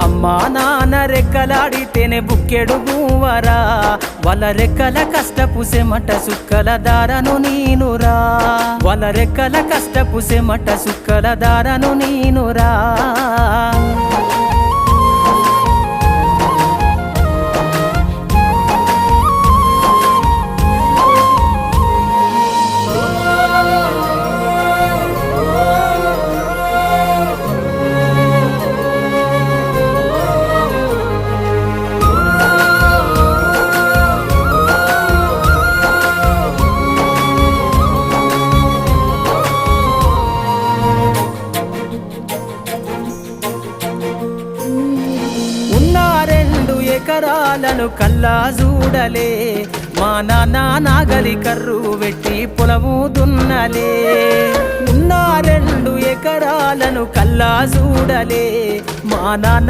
అమ్మా నాన్న రెక్కలాడితేనే బుక్కెడు గువ్వరా, వాళ్ళ రెక్కల కష్టపు సెమట సుక్కల దారను నీనురా, వాళ్ళ రెక్కల కష్టపు సెమట సుక్కల దారను నీనురా. ఎకరాలను కల్లా చూడలే, మా నాన్న నాగలి కర్రు వెట్టి పొలము దున్నలే. ఉన్న 2 ఎకరాలను కల్లా చూడలే, మా నాన్న